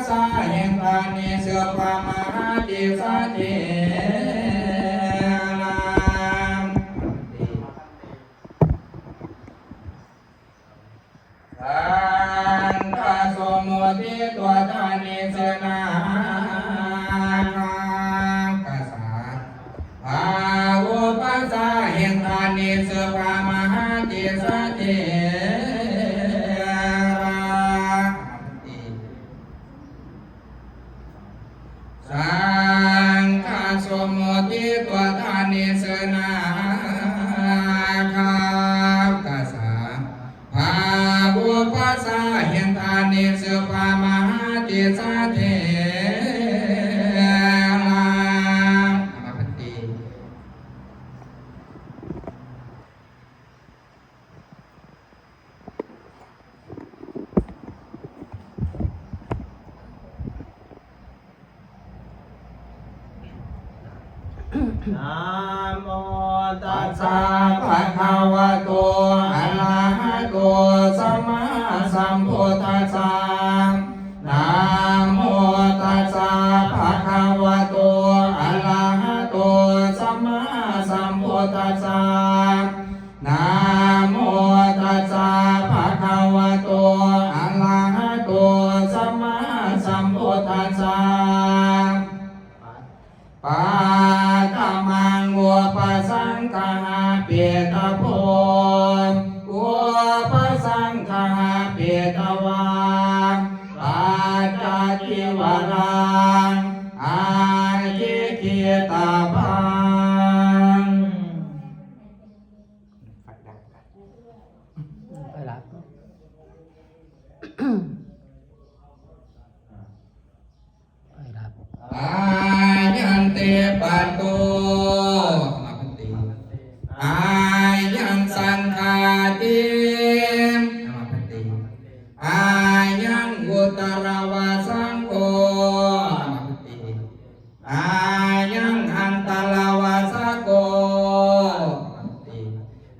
สาแห่งทานนี้เสือพามหาติสาเทสังฆสมุทิตัวทานิเสนากัสสะภาวุปัสสะแห่งทานิเสภามหาติสะเทระสังฆสมุทิตัวทานิเสนากัสสะภาวุปัสสะแห่งทานิเสภามหาติสะเทนะโมตัสตัสสะ สะ ภะคะวะโตอะระหะโตสัมมาสัมพุทธัสสะนะโมตัสสะภะคะวะโตอะระหะโตสัมมาสัมพุทธัสสะนะโมตัสสะภะคะวะโตอะระหะโตสัมมาสัมพุทธัสสะปาตมังวัวปะสังฆาเปียตโพวัวปะสังฆาเปียตวาปาจาติวรังอาทิกิตาพังไปรับไปรับ อายันเตปัตโตอายังสังฆาติอายังอุตรวาสังโฆอายังอันตรวาสโก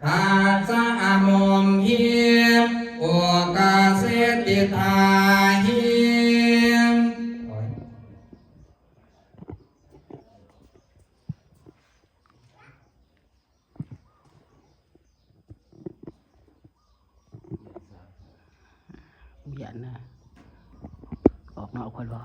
ขาสะอมมหิมโอกาเสติทาหิมเบียนนะออกนอกคนบ่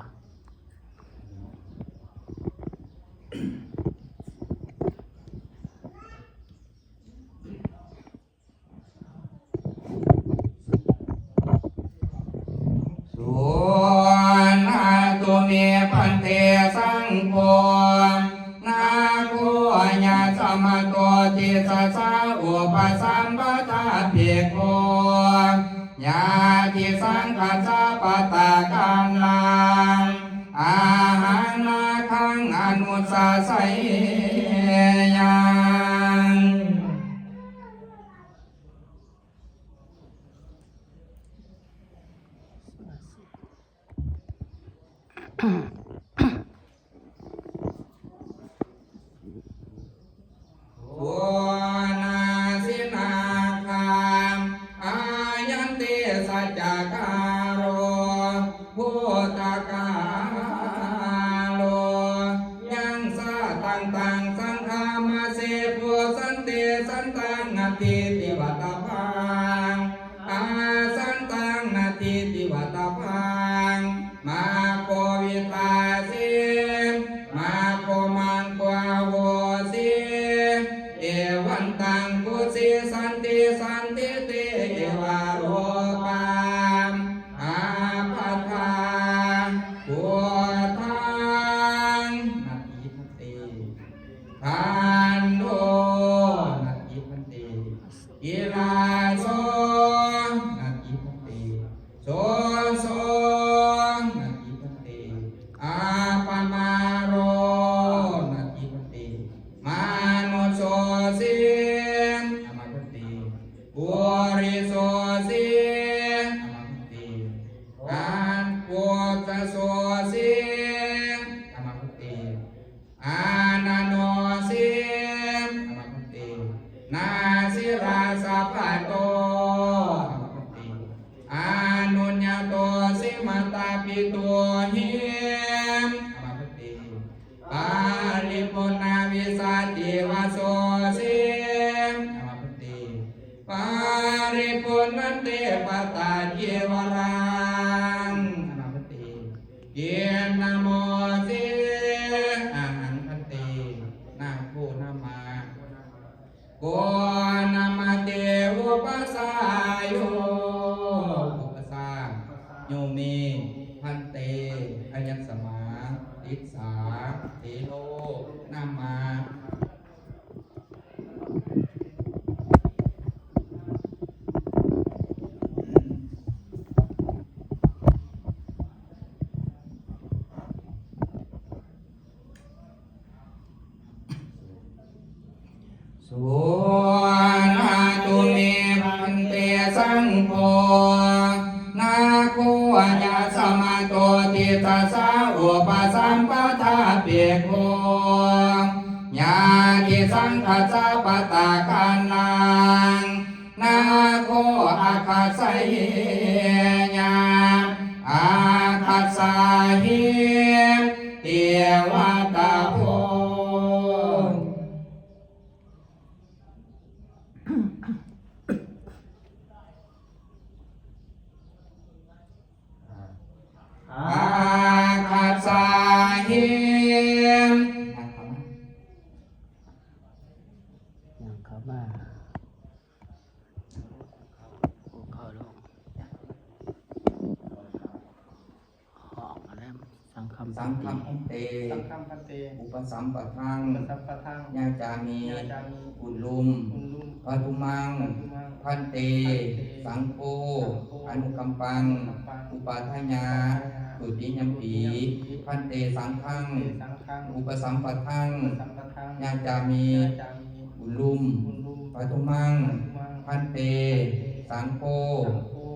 สุนาตุเมพันเตสังโฆนาโคญาสมโตติสสะอุปสัมปทาภิกขุญาติสังฆัสสะปะตะกัมลังอาหังนาคังอนุสาสยยัง โอนาสินาคามอายันติสัจจการโรพุทธกาโลยังสาตังตังสังฆามาเสปุสันติสันตังนาทิติวัตพังอาสันตังนาทิติวัตพังมาโควิตาสิมาโคมังกวาโวสิเอวันตังกุสิสันติสันติเตเอวาโรปัมอาปัฏฐาพุทธังนาทิพันติทันโดนาทิพันติกิลาโสนาทิพันติโสโสนาทิพันติอาปมาโรนาทิพันติมาโนโสสิอามาพันติปุริโสสิอามาพันติการปุตตโสสิอามาพันติอานาโนสิอามาพันตินาสิราสัพพะโตอามาพันติอานุญญโตสิมัตตาปิโต หิมอามาพุทธิปาริปุณาวิสันติวโสสิมอามาพุทธิปาริปุณันเตปตาเจวรังอามาพุทธิเกียรนะโมสิอาหังคันตินาภูนามาโกนามาเตอุปสายโยอุปสาโยมีพันเตอายัสสมาติสาเทโลนามาสุนาตุเมพันเตสังโฆนาโคญาสมาโตติตัสสะอุปสัมปทาเปียโกญาติสังฆัสสะปตากันังนาโคอาคัสสะเยญาอาคัสสะเหิเทวตาโพอาคัสสะเหิม ยังเข้ามากูเข้าลงหอกมาแล้วสังคำ สังฆัมพันเต สังฆัมพันเต อุปสัมปทัง สัพพะทัง ญาจามี ญาจามิ อุลุม อุลุม ปัทุมัง ปัทุมัง พันเต สังโฆอนุกัมปัง อุปาทายาตุติยัมปีพันเตสังฆัง สังฆัง อุปสัมปทัง สัมปะทัง ญาจามี ญาจามิ อุลุม อุลุม ปัทุมัง ปัทุมัง พันเต สังโฆ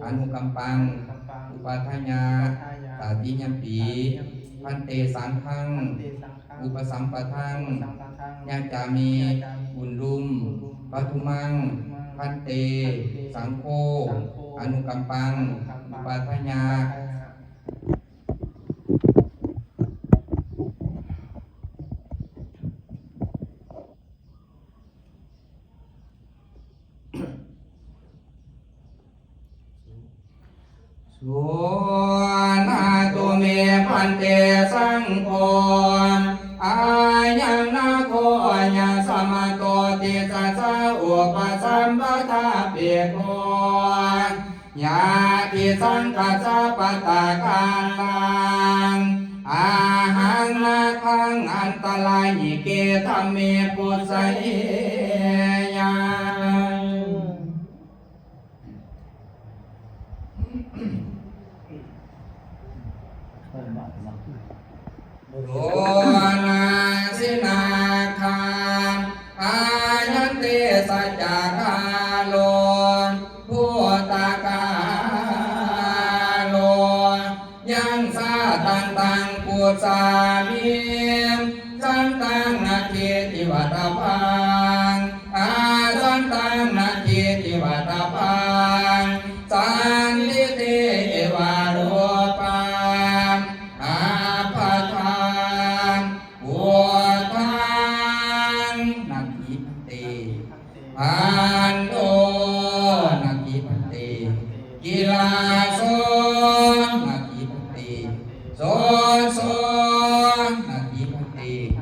อนุกัมปัง สัมปัง อุปาทายา ทายา ตาติยัมปีพันเตสังฆัง พันเตสังฆัง อุปสัมปทัง สัมปะทัง ญาจามี ญาจามิ อุลุมปัทุมัง พันเต สังโฆอนุกัมปัง อุปาทายา สุนาตุเมพันเตสังโฆอายังนาโคญาสมาโตติสัสสะอุปสัมปทาเปียโกญาติสังฆัสสะปตากันังอาหังนาคังอันตรายเกธัมเมปุสสะเยยัง โลนาสินาคามอายันเตสัจจคาโลพุตกาโลยังสาตังตังปุสามิสันตังนาทีติวัตพังอาสันตังนาทีติวัตพังสันติเตวาโรปังอาภาทังวัวทังนาทีพันเตพันโตนาทีพันเตกิลาโสนาทีพันเตโสโสนาทีพันเต